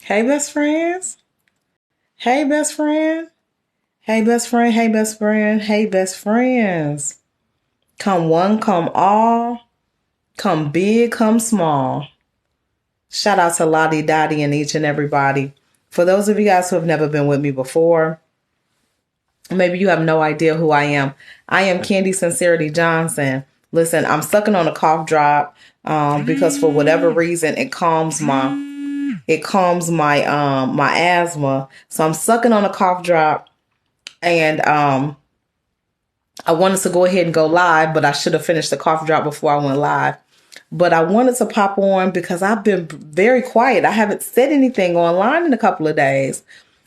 Hey, best friends. Hey, best friend. Hey, best friend. Hey, best friend. Hey, best friends. Come one, come all. Come big, come small. Shout out to Lottie Dottie and each and everybody. For those of you guys who have never been with me before, maybe you have no idea who I am. I am Candy Sincerity Johnson. Listen, I'm sucking on a cough drop because for whatever reason my asthma. So I'm sucking on a cough drop, and I wanted to go ahead and go live, but I should have finished the cough drop before I went live. But I wanted to pop on because I've been very quiet. I haven't said anything online in a couple of days.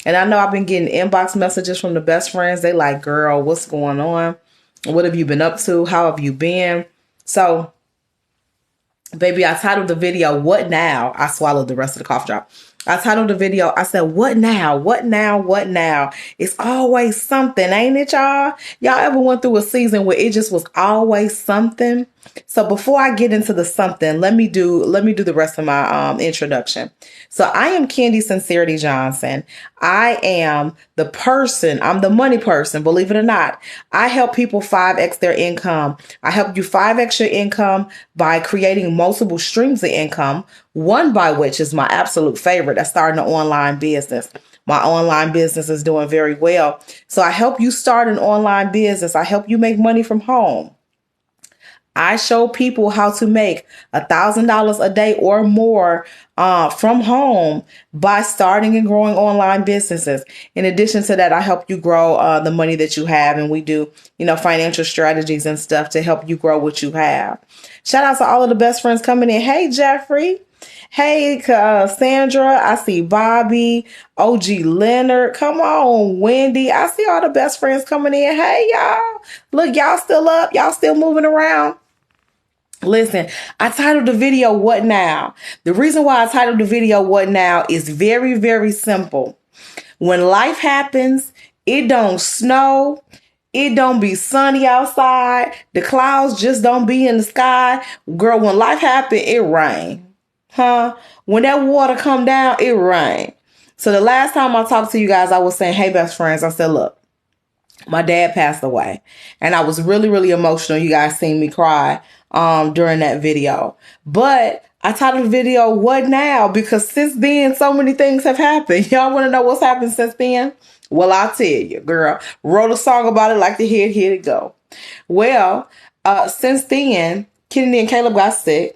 And I know I've been getting inbox messages from the best friends. They like, girl, what's going on? What have you been up to? How have you been? So, baby, I titled the video, What Now? I swallowed the rest of the cough drop. I titled the video, I said, what now? What now? What now? It's always something, ain't it, y'all? Y'all ever went through a season where it just was always something? So before I get into the something, let me do the rest of my introduction. So I am Candy Sincerity Johnson. I am I'm the money person, believe it or not. I help people 5x their income. I help you 5x your income by creating multiple streams of income, one by which is my absolute favorite. That's starting an online business. My online business is doing very well. So I help you start an online business. I help you make money from home. I show people how to make $1,000 a day or more from home by starting and growing online businesses. In addition to that, I help you grow the money that you have, and we do, financial strategies and stuff to help you grow what you have. Shout out to all of the best friends coming in. Hey, Jeffrey. Hey, Sandra. I see Bobby, OG Leonard. Come on, Wendy. I see all the best friends coming in. Hey, y'all. Look, y'all still up. Y'all still moving around. Listen, I titled the video, What Now? The reason why I titled the video, What Now, is very, very simple. When life happens, it don't snow. It don't be sunny outside. The clouds just don't be in the sky. Girl, when life happens, it rain. When that water come down, it rain. So the last time I talked to you guys, I was saying, hey, best friends, I said, look, my dad passed away. And I was really, really emotional. You guys seen me cry during that video. But I titled the video, What Now? Because since then, so many things have happened. Y'all want to know what's happened since then? Well, I'll tell you, girl. Wrote a song about it like the head, here it go. Well, since then, Kennedy and Caleb got sick.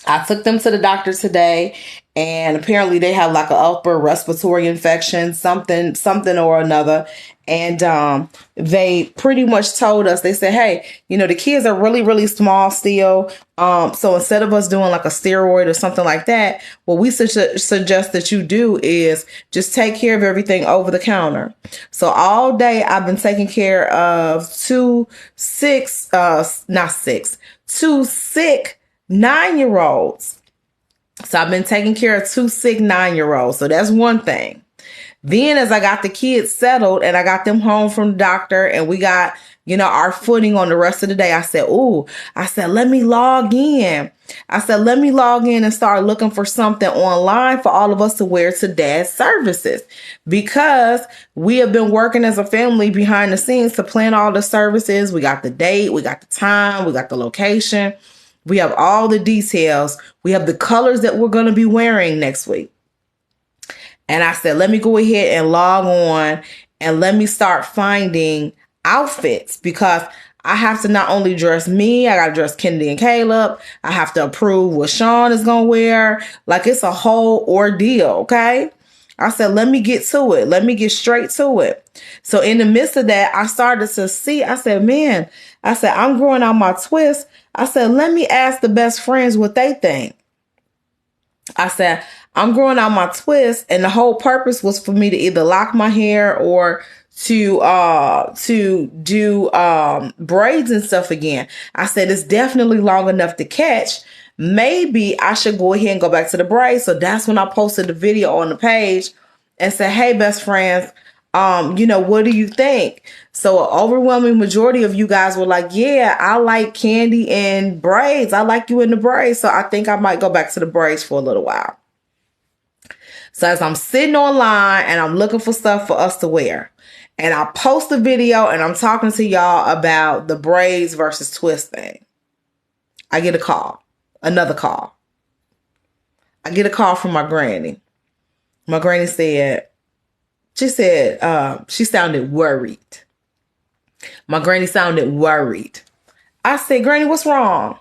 I took them to the doctor today, and apparently they have like an upper respiratory infection, something or another. And they pretty much told us, they said, hey, the kids are really, really small still. So instead of us doing like a steroid or something like that, what we suggest that you do is just take care of everything over the counter. So all day I've been taking care of two sick 9-year-olds. So I've been taking care of 2 sick 9-year-olds. So that's one thing. Then as I got the kids settled and I got them home from the doctor and we got, our footing on the rest of the day, I said, let me log in. Let me log in and start looking for something online for all of us to wear to dad's services, because we have been working as a family behind the scenes to plan all the services. We got the date, we got the time, we got the location. We have all the details. We have the colors that we're going to be wearing next week. And I said, let me go ahead and log on and let me start finding outfits, because I have to not only dress me, I got to dress Kennedy and Caleb. I have to approve what Sean is going to wear. Like, it's a whole ordeal. Okay. I said, let me get to it. Let me get straight to it. So in the midst of that, I started to see, I said, I'm growing out my twist. I said, let me ask the best friends what they think. I said, I'm growing out my twist, and the whole purpose was for me to either lock my hair or to do braids and stuff again. I said, it's definitely long enough to catch. Maybe I should go ahead and go back to the braids. So that's when I posted the video on the page and said, hey, best friends, what do you think? So an overwhelming majority of you guys were like, yeah, I like Candy and braids. I like you in the braids. So I think I might go back to the braids for a little while. So as I'm sitting online and I'm looking for stuff for us to wear, and I post a video and I'm talking to y'all about the braids versus twist thing, I get a call, another call. I get a call from my granny. My granny said, she sounded worried. My granny sounded worried. I said, Granny, what's wrong?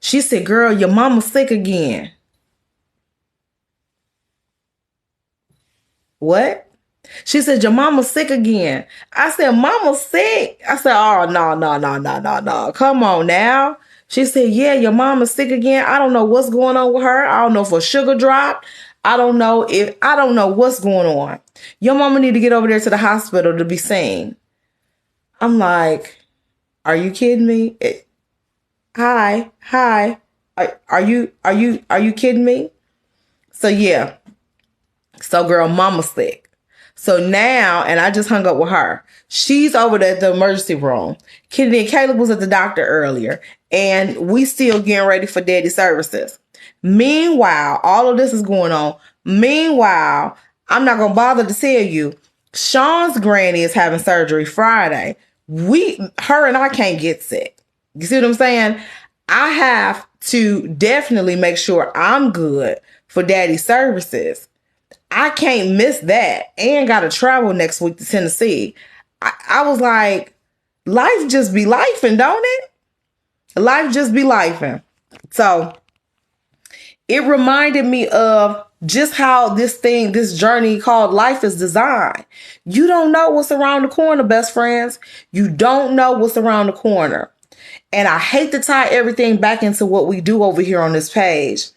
She said, girl, your mama's sick again. What? She said, your mama's sick again. I said, mama's sick? I said, oh, no. Come on now. She said, yeah, your mama's sick again. I don't know what's going on with her. I don't know if her sugar dropped. I don't know what's going on. Your mama need to get over there to the hospital to be seen. I'm like, are you kidding me? Hi. Are you kidding me? So yeah. So girl, mama's sick. So now, and I just hung up with her. She's over there at the emergency room. Kennedy and Caleb was at the doctor earlier, and we still getting ready for daddy services. Meanwhile, all of this is going on. Meanwhile, I'm not going to bother to tell you, Sean's granny is having surgery Friday. Her and I can't get sick. You see what I'm saying? I have to definitely make sure I'm good for daddy services. I can't miss that, and got to travel next week to Tennessee. I was like, life just be lifing, don't it? Life just be lifing. So it reminded me of just how this journey called life is designed. You don't know what's around the corner, best friends. You don't know what's around the corner. And I hate to tie everything back into what we do over here on this page.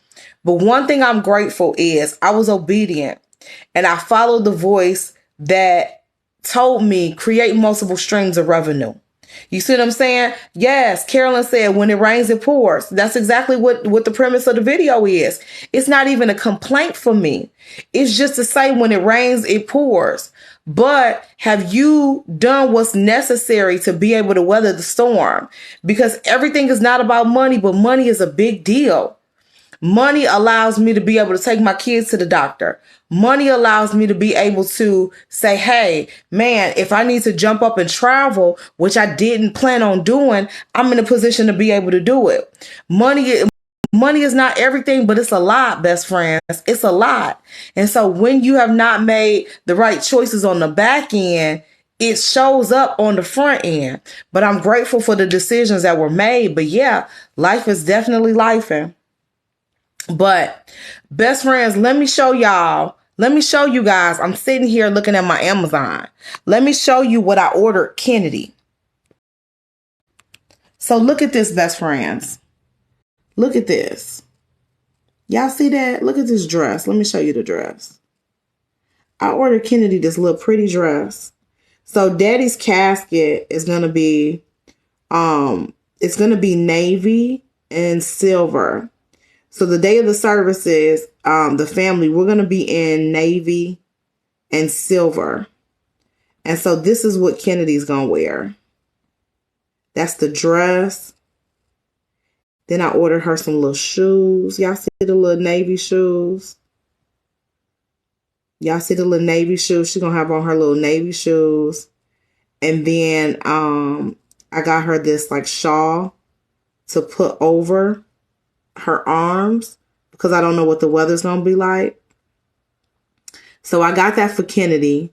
But one thing I'm grateful is I was obedient and I followed the voice that told me create multiple streams of revenue. You see what I'm saying? Yes, Carolyn said, when it rains, it pours. That's exactly what the premise of the video is. It's not even a complaint for me. It's just to say when it rains, it pours. But have you done what's necessary to be able to weather the storm? Because everything is not about money, but money is a big deal. Money allows me to be able to take my kids to the doctor. Money allows me to be able to say, hey, man, if I need to jump up and travel, which I didn't plan on doing, I'm in a position to be able to do it. Money is not everything, but it's a lot, best friends. It's a lot. And so when you have not made the right choices on the back end, it shows up on the front end. But I'm grateful for the decisions that were made. But yeah, life is definitely lifing. But best friends, let me show you guys. I'm sitting here looking at my Amazon. Let me show you what I ordered Kennedy. So look at this, best friends. Look at this. Y'all see that? Look at this dress. Let me show you the dress. I ordered Kennedy this little pretty dress. So daddy's casket is going to be, it's going to be navy and silver. So the day of the services, the family, we're going to be in navy and silver. And so this is what Kennedy's going to wear. That's the dress. Then I ordered her some little shoes. Y'all see the little navy shoes? Y'all see the little navy shoes? She's going to have on her little navy shoes. And then I got her this like shawl to put over her arms because I don't know what the weather's going to be like. So I got that for Kennedy.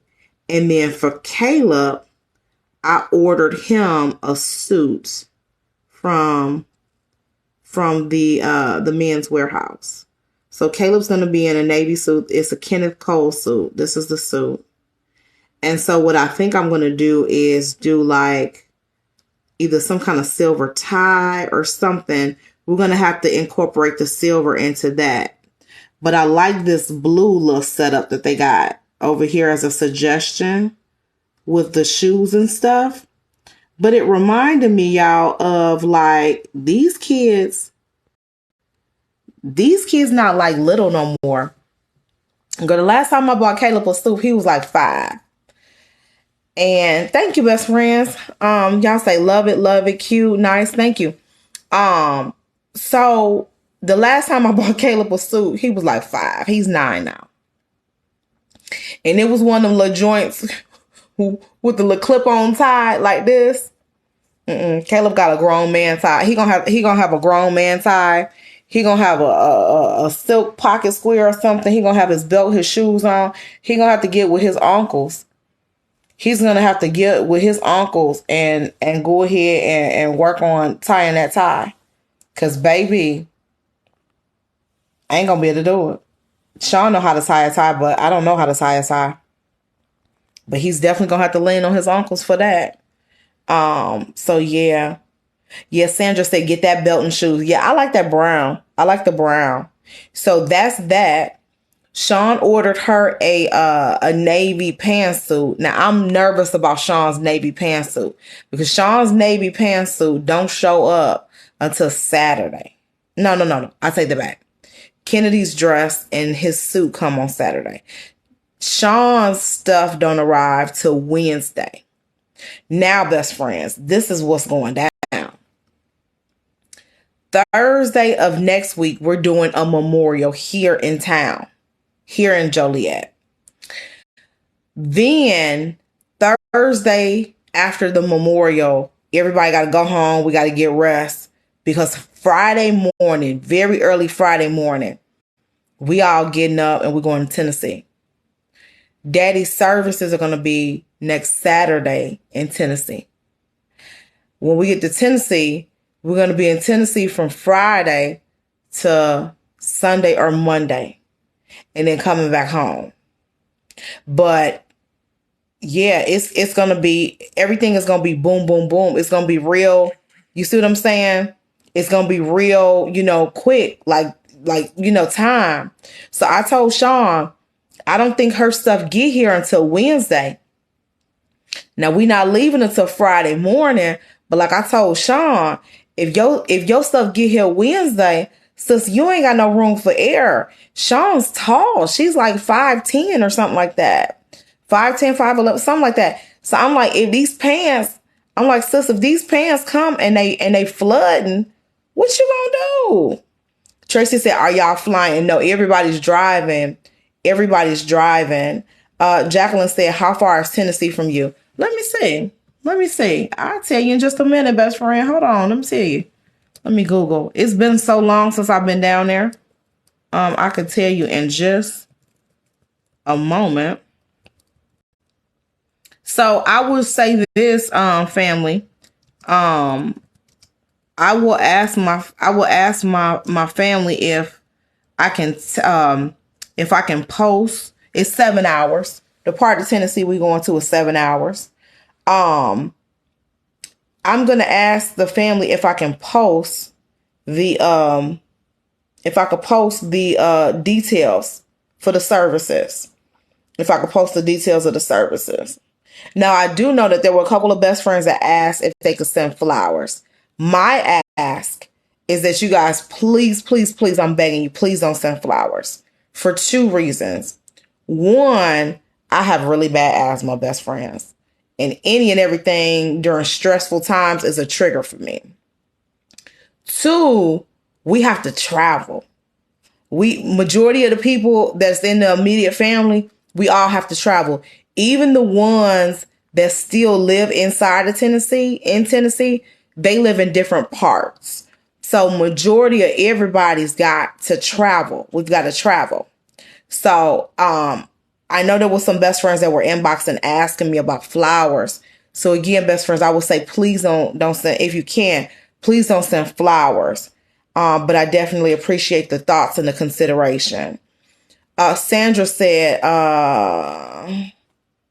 And then for Caleb, I ordered him a suit from the men's warehouse. So Caleb's going to be in a navy suit. It's a Kenneth Cole suit. This is the suit. And so what I think I'm going to do is do like either some kind of silver tie or something. We're going to have to incorporate the silver into that. But I like this blue little setup that they got over here as a suggestion with the shoes and stuff. But it reminded me, y'all, of like these kids not like little no more. Girl, the last time I bought Caleb a suit, he was like 5. And thank you, best friends. Y'all say love it, cute, nice. Thank you. So the last time I bought Caleb a suit, he was like 5. He's 9 now. and it was one of them little joints with the little clip on tie like this. Caleb got a grown man tie. He gonna have a grown man tie. He gonna have a silk pocket square or something. He gonna have his belt, his shoes on. He gonna have to get with his uncles. He's gonna have to get with his uncles and go ahead and work on tying that tie. Cause baby, I ain't gonna be able to do it. Sean know how to tie a tie, but I don't know how to tie a tie. But he's definitely gonna have to lean on his uncles for that. So yeah. Yeah, Sandra said get that belt and shoes. Yeah, I like that brown. I like the brown. So that's that. Sean ordered her a navy pantsuit. Now I'm nervous about Sean's navy pantsuit because Sean's navy pantsuit don't show up until Saturday. No. I take that back. Kennedy's dress and his suit come on Saturday. Sean's stuff don't arrive till Wednesday. Now, best friends, this is what's going down. Thursday of next week, we're doing a memorial here in town, here in Joliet. Then Thursday after the memorial, everybody got to go home. We got to get rest because Friday morning, very early Friday morning, we all getting up and we're going to Tennessee. Daddy's services are going to be next Saturday in Tennessee. When we get to Tennessee, we're going to be in Tennessee from Friday to Sunday or Monday and then coming back home. But yeah, it's going to be, everything is going to be boom, boom, boom. It's going to be real. You see what I'm saying? It's going to be real, quick, like, time. So I told Sean, I don't think her stuff get here until Wednesday. Now we not leaving until Friday morning, but like I told Sean, if your stuff get here Wednesday, sis, you ain't got no room for error. Sean's tall. She's like 5'10" or something like that. 5'10", 5'11", something like that. So I'm like, if these pants come and they flooding, what you gonna do? Tracy said, are y'all flying? No, everybody's driving. Jacqueline said, how far is Tennessee from you? Let me see. I'll tell you in just a minute, best friend. Hold on. Let me tell you. Let me Google. It's been so long since I've been down there. I could tell you in just a moment. So I will say this, family. I will ask my family if I can post. It's 7 hours. The part of Tennessee we going to is 7 hours. I'm going to ask the family if I can post the details for the services. If I could post the details of the services. Now, I do know that there were a couple of best friends that asked if they could send flowers. My ask is that you guys, please, I'm begging you, please don't send flowers for 2 reasons. One, I have really bad asthma, best friends. And any and everything during stressful times is a trigger for me. 2, we have to travel. Majority of the people that's in the immediate family, we all have to travel. Even the ones that still live inside of Tennessee, they live in different parts. So majority of everybody's got to travel. We've got to travel. So, I know there was some best friends that were inboxing asking me about flowers. So again, best friends, I would say, please don't send, if you can, please don't send flowers. But I definitely appreciate the thoughts and the consideration. Sandra said,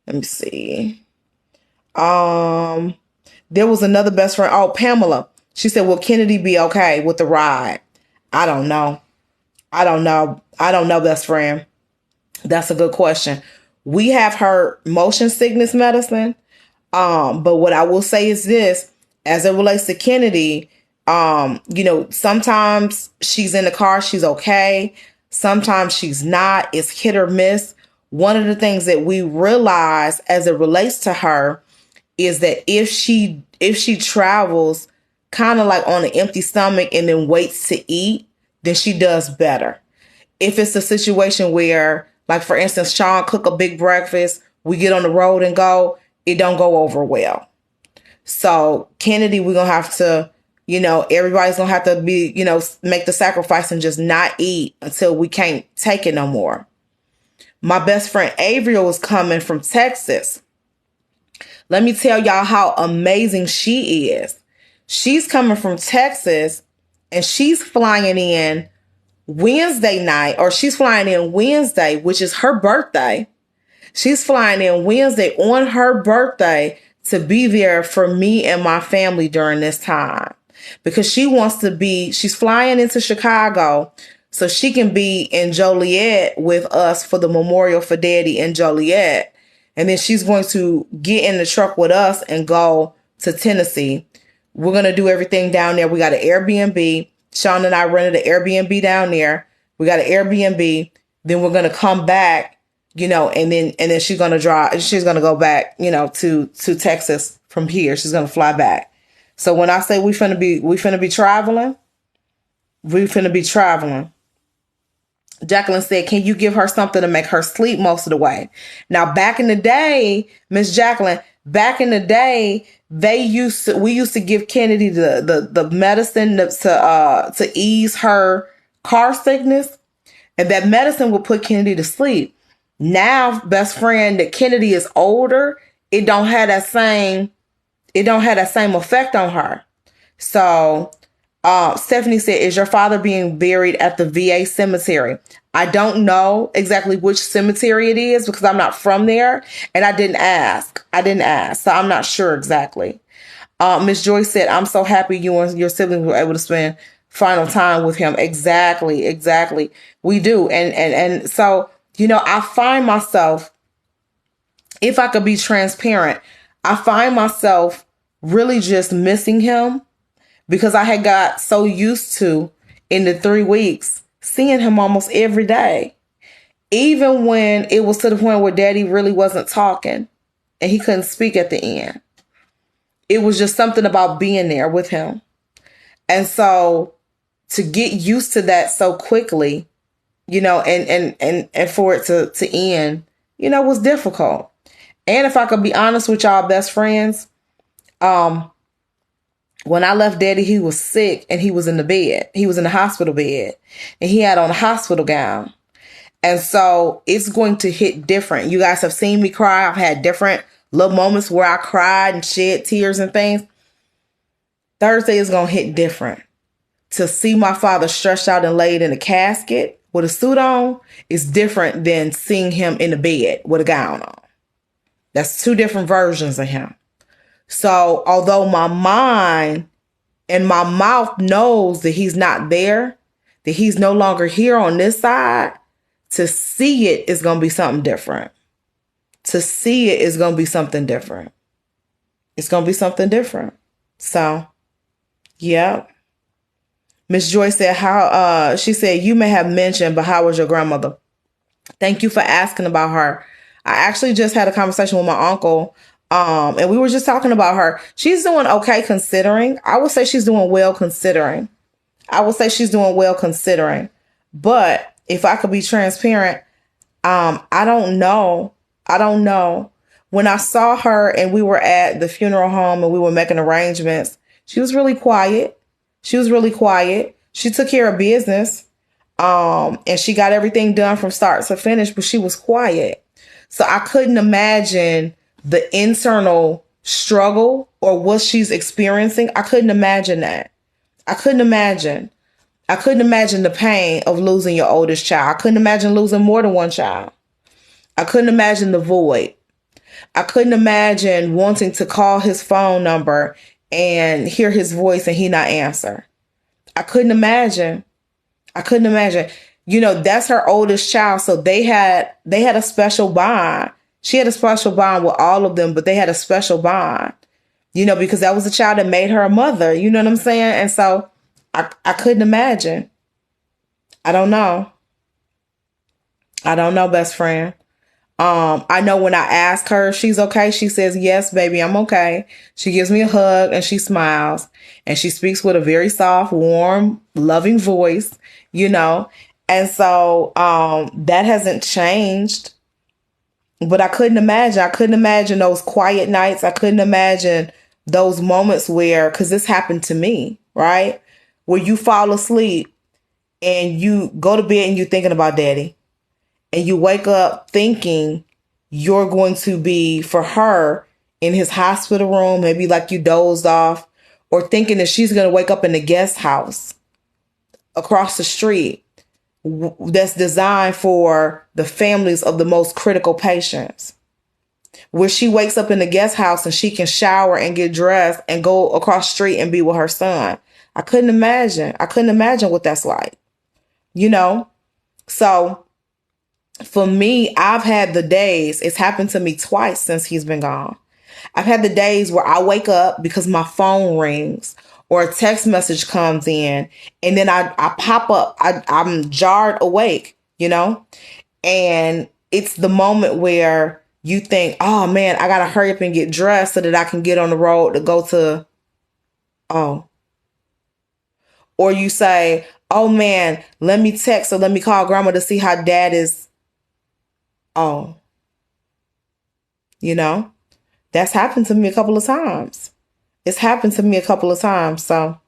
let me see. There was another best friend. Oh, Pamela. She said, will Kennedy be okay with the ride? I don't know, best friend. That's a good question. We have her motion sickness medicine. But what I will say is this, as it relates to Kennedy, sometimes she's in the car, she's okay. Sometimes she's not. It's hit or miss. One of the things that we realize as it relates to her is that if she travels kind of like on an empty stomach and then waits to eat, then she does better. If it's a situation where Like, for instance, Sean cook a big breakfast. We get on the road and go. It don't go over well. So Kennedy, we're going to have to, everybody's going to have to be, make the sacrifice and just not eat until we can't take it no more. My best friend Avriel was coming from Texas. Let me tell y'all how amazing she is. She's coming from Texas and she's flying in Wednesday night, or she's flying in Wednesday, which is her birthday. She's flying in Wednesday on her birthday to be there for me and my family during this time, because she's flying into Chicago so she can be in Joliet with us for the memorial for Daddy in Joliet. And then she's going to get in the truck with us and go to Tennessee. We're going to do everything down there. We got an Airbnb. Sean and I rented an Airbnb down there. We got an Airbnb. Then we're going to come back, and then she's going to drive. She's going to go back, to Texas from here. She's going to fly back. So when I say we finna be traveling, we finna be traveling. Jacqueline said, can you give her something to make her sleep most of the way? Now, back in the day, Miss Jacqueline, we used to give Kennedy the medicine to ease her car sickness, and that medicine would put Kennedy to sleep. Now, best friend, that Kennedy is older, it don't have that same effect on her. So Stephanie said, is your father being buried at the VA cemetery? I don't know exactly which cemetery it is because I'm not from there and I didn't ask. So I'm not sure exactly. Miss Joyce said, I'm so happy you and your siblings were able to spend final time with him. Exactly. We do. And so, I find myself, if I could be transparent, I find myself really just missing him because I had got so used to, in the 3 weeks, seeing him almost every day. Even when it was to the point where Daddy really wasn't talking and he couldn't speak at the end. It was just something about being there with him. And so to get used to that so quickly, and for it to end, was difficult. And if I could be honest with y'all best friends, when I left Daddy, he was sick and he was in the bed. He was in the hospital bed and he had on a hospital gown. And so it's going to hit different. You guys have seen me cry. I've had different little moments where I cried and shed tears and things. Thursday is going to hit different. To see my father stretched out and laid in a casket with a suit on is different than seeing him in the bed with a gown on. That's two different versions of him. So although my mind and my mouth knows that he's not there, that he's no longer here on this side, to see it is going to be something different. To see it is going to be something different. It's going to be something different. So, yeah. Miss Joyce said, she said, you may have mentioned, but how was your grandmother? Thank you for asking about her. I actually just had a conversation with my uncle, and we were just talking about her. She's doing okay considering. I would say she's doing well considering. But if I could be transparent, I don't know. When I saw her and we were at the funeral home and we were making arrangements, she was really quiet. She took care of business. And she got everything done from start to finish, but she was quiet. So I couldn't imagine the internal struggle or what she's experiencing. I couldn't imagine that. I couldn't imagine the pain of losing your oldest child. I couldn't imagine losing more than one child. I couldn't imagine the void. I couldn't imagine wanting to call his phone number and hear his voice and he not answer. I couldn't imagine. That's her oldest child. So they had a special bond. She had a special bond with all of them, but they had a special bond, because that was the child that made her a mother. You know what I'm saying? And so I couldn't imagine. I don't know, best friend. I know when I ask her if she's okay, she says, yes, baby, I'm okay. She gives me a hug and she smiles and she speaks with a very soft, warm, loving voice, And so that hasn't changed. But I couldn't imagine. I couldn't imagine those quiet nights. I couldn't imagine those moments where, because this happened to me, right? Where you fall asleep and you go to bed and you're thinking about daddy. And you wake up thinking you're going to be for her in his hospital room, maybe like you dozed off, or thinking that she's going to wake up in the guest house across the street that's designed for the families of the most critical patients, where she wakes up in the guest house and she can shower and get dressed and go across the street and be with her son. I couldn't imagine. I couldn't imagine what that's like, you know? So for me, I've had the days, it's happened to me twice since he's been gone. I've had the days where I wake up because my phone rings or a text message comes in, and then I pop up. I'm jarred awake, you know? And it's the moment where you think, oh man, I got to hurry up and get dressed so that I can get on the road to go to, oh. Or you say, oh man, let me text or let me call grandma to see how dad is. Oh, you know, that's happened to me a couple of times. It's happened to me a couple of times. So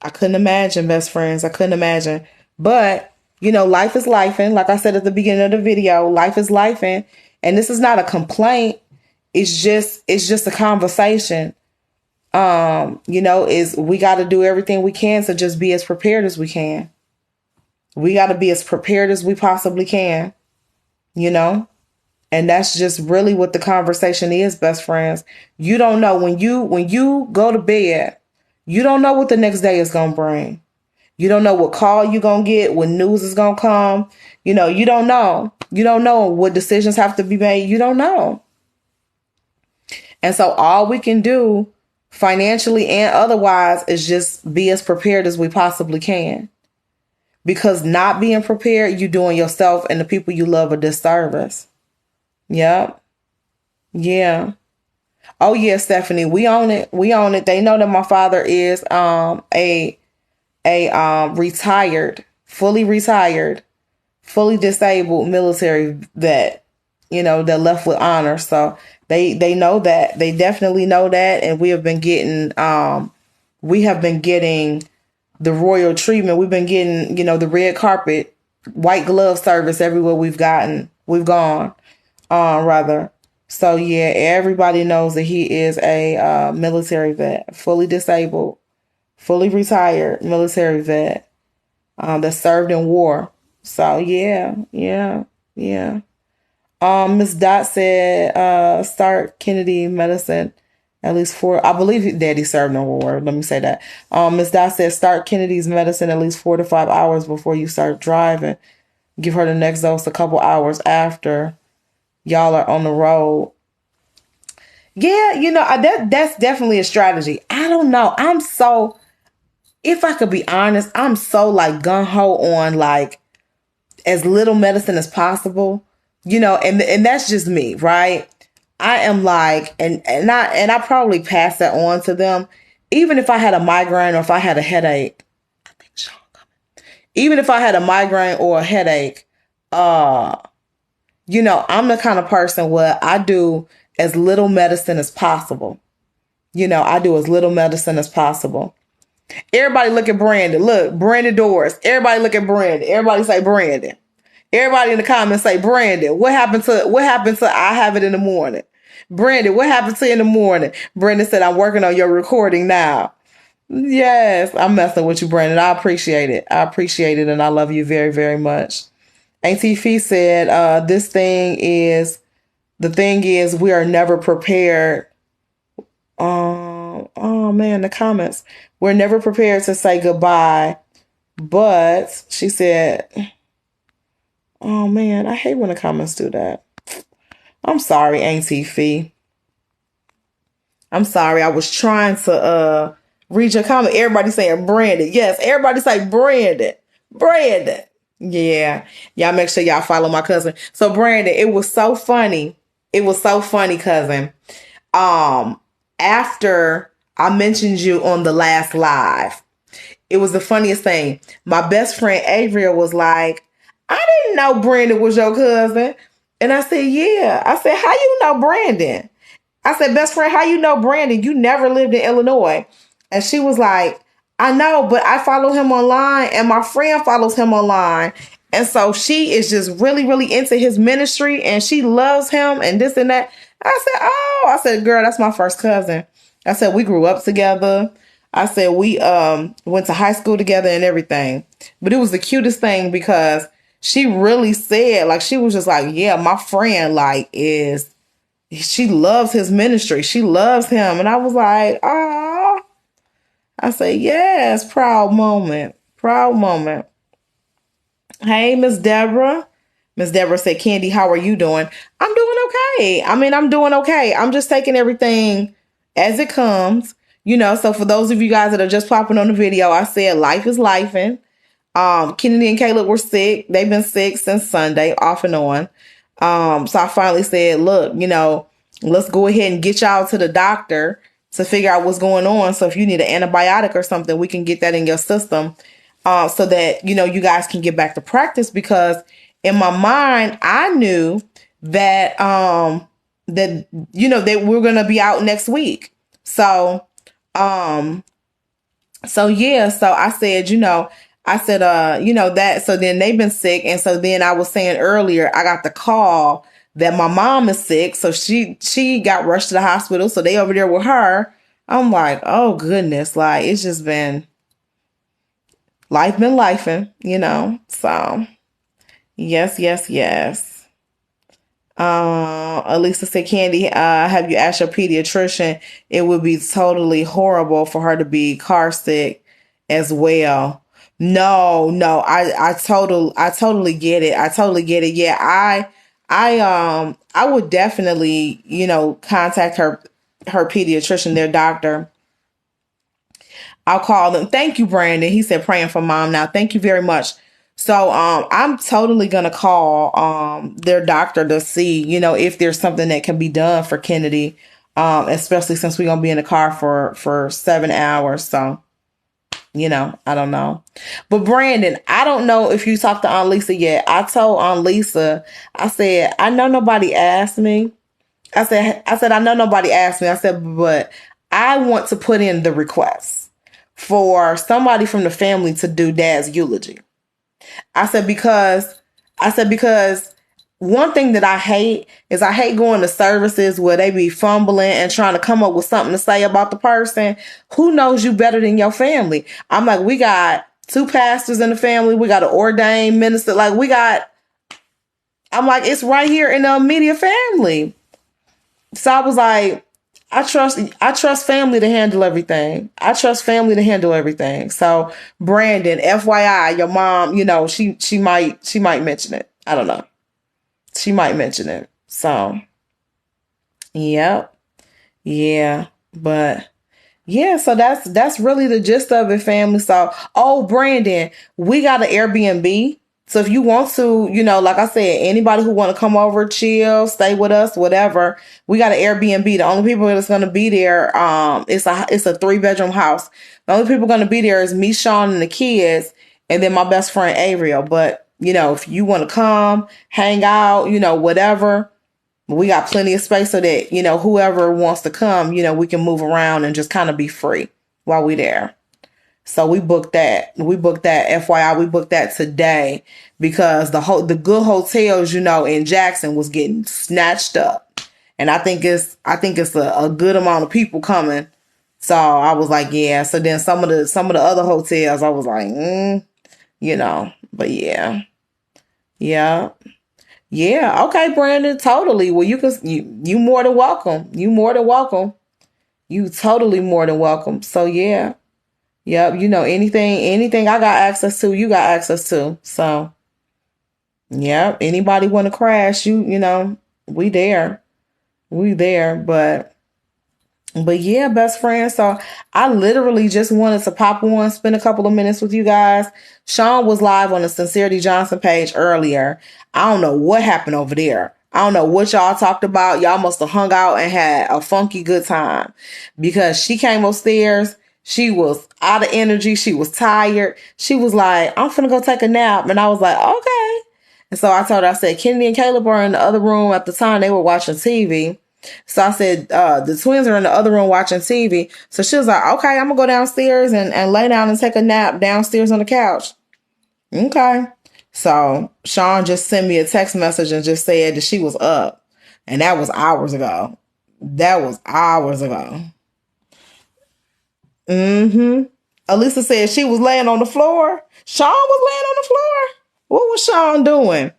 I couldn't imagine, best friends. I couldn't imagine. But, you know, life is lifing. Like I said at the beginning of the video, life is lifing. And this is not a complaint. It's just a conversation. You know, is we got to do everything we can to just be as prepared as we can. We got to be as prepared as we possibly can, you know? And that's just really what the conversation is, best friends. You don't know when you go to bed, you don't know what the next day is going to bring. You don't know what call you're going to get, what news is going to come. You know, you don't know. You don't know what decisions have to be made. You don't know. And so all we can do financially and otherwise is just be as prepared as we possibly can. Because not being prepared, you're doing yourself and the people you love a disservice. Yep. Yeah. Oh yeah, Stephanie, we own it. We own it. They know that my father is a fully retired, fully disabled military vet, you know, that left with honor. So they know that. They definitely know that, and we have been getting the royal treatment. We've been getting, you know, the red carpet, white glove service everywhere we've gone. Rather. So yeah, everybody knows that he is a military vet, fully disabled, fully retired military vet that served in war. So yeah. Miss Dot said start Kennedy medicine at least 4. I believe Daddy served in war. Let me say that. Miss Dot said start Kennedy's medicine at least 4 to 5 hours before you start driving. Give her the next dose a couple hours after y'all are on the road. Yeah, you know, that's definitely a strategy. I don't know. If I could be honest, I'm so like gung-ho on like as little medicine as possible, you know, and that's just me, right? I am like, and I probably pass that on to them. Even if I had a migraine or if I had a headache, I think Sean coming. Even if I had a migraine or a headache, you know, I'm the kind of person where I do as little medicine as possible. You know, I do as little medicine as possible. Everybody look at Brandon. Look, Brandon Doris. Everybody look at Brandon. Everybody say Brandon. Everybody in the comments say Brandon. What happened to I have it in the morning? Brandon, what happened to you in the morning? Brandon said, I'm working on your recording now. Yes, I'm messing with you, Brandon. I appreciate it. And I love you very, very much. Auntie Fee said, the thing is we are never prepared. Oh man, the comments. We're never prepared to say goodbye. But she said, oh man, I hate when the comments do that. I'm sorry, Auntie Fee. I'm sorry. I was trying to read your comment. Everybody saying Brandon. Yes, everybody say Brandon. Brandon. Yeah. Y'all make sure y'all follow my cousin. So Brandon, it was so funny. Cousin. After I mentioned you on the last live, it was the funniest thing. My best friend Avery was like, I didn't know Brandon was your cousin. And I said, yeah. I said, how you know Brandon? I said, best friend, how you know Brandon? You never lived in Illinois. And she was like, I know, but I follow him online and my friend follows him online. And so she is just really, really into his ministry and she loves him and this and that. I said, oh, I said, girl, that's my first cousin. I said, we grew up together. I said, we went to high school together and everything. But it was the cutest thing because she really said, like, she was just like, yeah, my friend, like, she loves his ministry. She loves him. And I was like, oh, I said, yes, proud moment. Proud moment. Hey, Miss Deborah. Miss Deborah said, Candy, how are you doing? I'm doing okay. I mean, I'm doing okay. I'm just taking everything as it comes. You know, so for those of you guys that are just popping on the video, I said life is lifing. Kennedy and Caleb were sick. They've been sick since Sunday, off and on. So I finally said, look, you know, let's go ahead and get y'all to the doctor to figure out what's going on. So if you need an antibiotic or something, we can get that in your system so that, you know, you guys can get back to practice. Because in my mind, I knew that, you know, that we're going to be out next week. So yeah, so I said, you know, you know, that, so then they've been sick. And so then I was saying earlier, I got the call that my mom is sick. So she got rushed to the hospital. So they over there with her. I'm like, oh goodness. Like, it's just been, life been lifing, you know? So yes, yes, yes. Elisa said, Candy, have you asked your pediatrician? It would be totally horrible for her to be car sick as well. No, I totally get it. I totally get it. Yeah, I would definitely, you know, contact her pediatrician, their doctor. I'll call them. Thank you, Brandon. He said, praying for mom now. Thank you very much. So I'm totally gonna call their doctor to see, you know, if there's something that can be done for Kennedy, especially since we're gonna be in the car for 7 hours. So, you know, I don't know. But Brandon, I don't know if you talked to Aunt Lisa yet. I told Aunt Lisa, I said, I know nobody asked me. I said, I know nobody asked me. I said, but I want to put in the request for somebody from the family to do Dad's eulogy. I said, because one thing that I hate is I hate going to services where they be fumbling and trying to come up with something to say about the person. Who knows you better than your family? I'm like, we got 2 pastors in the family. We got an ordained minister. Like I'm like, it's right here in the immediate family. So I was like, I trust family to handle everything. I trust family to handle everything. So Brandon, FYI, your mom, you know, she might mention it. I don't know. She might mention it. So, yep. Yeah. But yeah, so that's really the gist of it, family. So, oh, Brandon, we got an Airbnb. So if you want to, you know, like I said, anybody who want to come over, chill, stay with us, whatever, we got an Airbnb. The only people that's going to be there, it's a 3-bedroom house. The only people going to be there is me, Sean, and the kids, and then my best friend, Ariel. But, you know, if you want to come, hang out, you know, whatever, we got plenty of space so that, you know, whoever wants to come, you know, we can move around and just kind of be free while we there. So we booked that. FYI, we booked that today because the good hotels, you know, in Jackson was getting snatched up. And I think it's a good amount of people coming. So I was like, yeah. So then some of the other hotels, I was like, you know, but yeah. Yeah. Yeah. Okay, Brandon. Totally. Well, you more than welcome. You more than welcome. You totally more than welcome. So yeah. Yep, you know, anything I got access to, you got access to. So, yep, anybody want to crash, you know, we there. But yeah, best friend. So I literally just wanted to pop on, spend a couple of minutes with you guys. Sean was live on the Sincerity Johnson page earlier. I don't know what happened over there. I don't know what y'all talked about. Y'all must have hung out and had a funky good time because she came upstairs. She was out of energy. She was tired. She was like, I'm finna go take a nap. And I was like, okay. And so I told her, I said, Kennedy and Caleb are in the other room at the time. They were watching TV. So I said, the twins are in the other room watching TV. So she was like, okay, I'm going to go downstairs and lay down and take a nap downstairs on the couch. Okay. So Sean just sent me a text message and just said that she was up. And that was hours ago. That was hours ago. Elisa said she was laying on the floor. Sean was laying on the floor. What was Sean doing?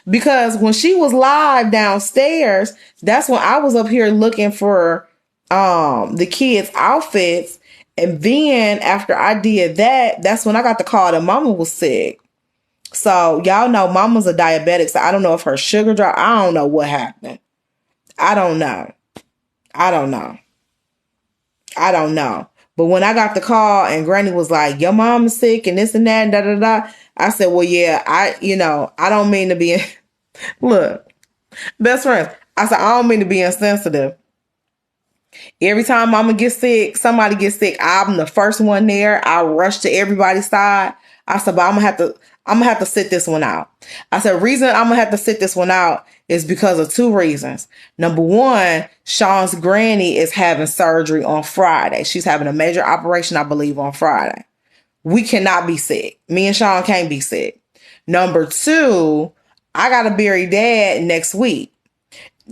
Because when she was live downstairs, that's when I was up here looking for the kids' outfits. And then after I did that, that's when I got the call that Mama was sick. So y'all know Mama's a diabetic, so I don't know if her sugar dropped. I don't know what happened. I don't know. But when I got the call and Granny was like, your mom is sick and this and that and da da da, I said, well, yeah, I don't mean to be, look, best friends. I said, I don't mean to be insensitive. Every time Mama gets sick, somebody gets sick, I'm the first one there. I rush to everybody's side. I said, but I'm gonna have to sit this one out. I said, reason I'm gonna have to sit this one out is because of two reasons. Number one, Sean's granny is having surgery on Friday. She's having a major operation, I believe, on Friday. We cannot be sick. Me and Sean can't be sick. Number two, I gotta bury Dad next week.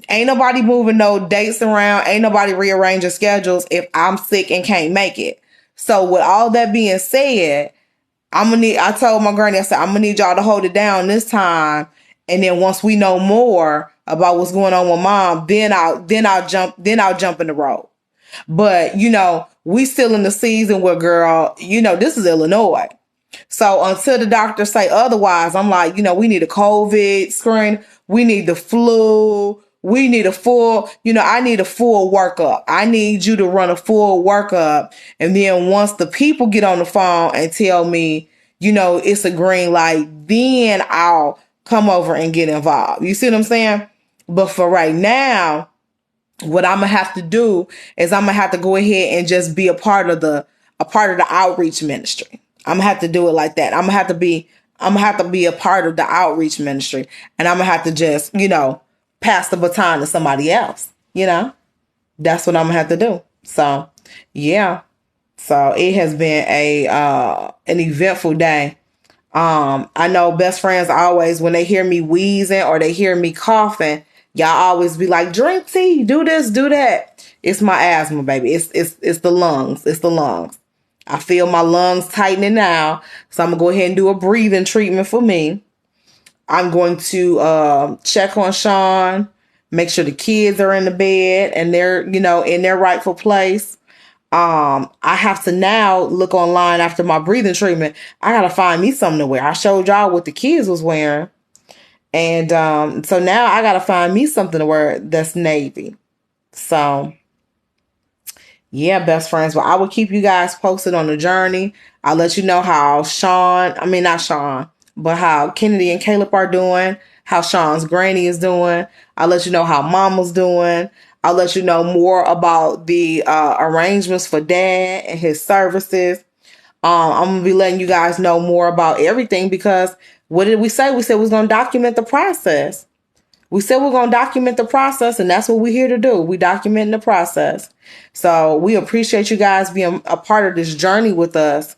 Ain't nobody moving no dates around. Ain't nobody rearranging schedules if I'm sick and can't make it. So with all that being said, I told my granny, I said, I'm gonna need y'all to hold it down this time. And then once we know more about what's going on with Mom, then I'll jump in the road. But, we still in the season where, girl, this is Illinois. So until the doctors say otherwise, I'm like, we need a COVID screen. We need the flu. We need a full, I need a full workup. I need you to run a full workup. And then once the people get on the phone and tell me, it's a green light, then I'll come over and get involved. You see what I'm saying? But for right now, what I'm gonna have to do is I'm gonna have to go ahead and just be a part of the outreach ministry. I'm gonna have to do it like that. I'm gonna have to be a part of the outreach ministry, and I'm gonna have to just, pass the baton to somebody else. That's what I'm gonna have to do. So, yeah. So it has been an eventful day. I know best friends always, when they hear me wheezing or they hear me coughing, y'all always be like, drink tea, do this, do that. It's my asthma, baby. It's the lungs. It's the lungs. I feel my lungs tightening now. So I'm gonna go ahead and do a breathing treatment for me. I'm going to check on Sean, make sure the kids are in the bed and they're, in their rightful place. I have to now look online after my breathing treatment. I got to find me something to wear. I showed y'all what the kids was wearing. And so now I got to find me something to wear that's navy. So, yeah, best friends. Well, I will keep you guys posted on the journey. I'll let you know how how Kennedy and Caleb are doing, how Sean's granny is doing. I'll let you know how Mama's doing. I'll let you know more about the arrangements for Dad and his services. I'm going to be letting you guys know more about everything because what did we say? We said we was going to document the process. We said we're going to document the process, and that's what we're here to do. We document the process. So we appreciate you guys being a part of this journey with us.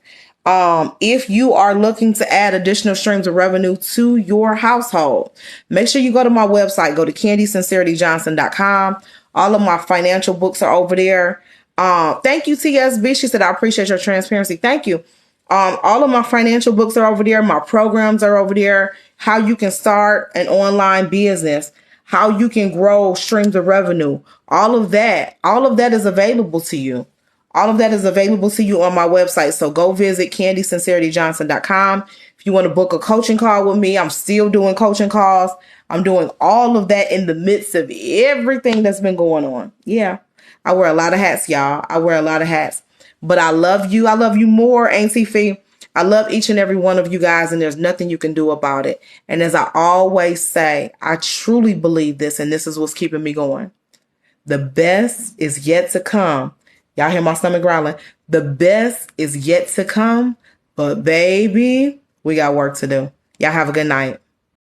If you are looking to add additional streams of revenue to your household, make sure you go to my website, go to CandySincerityJohnson.com. All of my financial books are over there. Thank you, TSB. She said, I appreciate your transparency. Thank you. All of my financial books are over there. My programs are over there. How you can start an online business, how you can grow streams of revenue. All of that is available to you. All of that is available to you on my website. So go visit CandySincerityJohnson.com. If you want to book a coaching call with me, I'm still doing coaching calls. I'm doing all of that in the midst of everything that's been going on. Yeah, I wear a lot of hats, y'all. I wear a lot of hats. But I love you. I love you more, Auntie Fee. I love each and every one of you guys, and there's nothing you can do about it. And as I always say, I truly believe this, and this is what's keeping me going. The best is yet to come. Y'all hear my stomach growling? The best is yet to come, but baby, we got work to do. Y'all have a good night.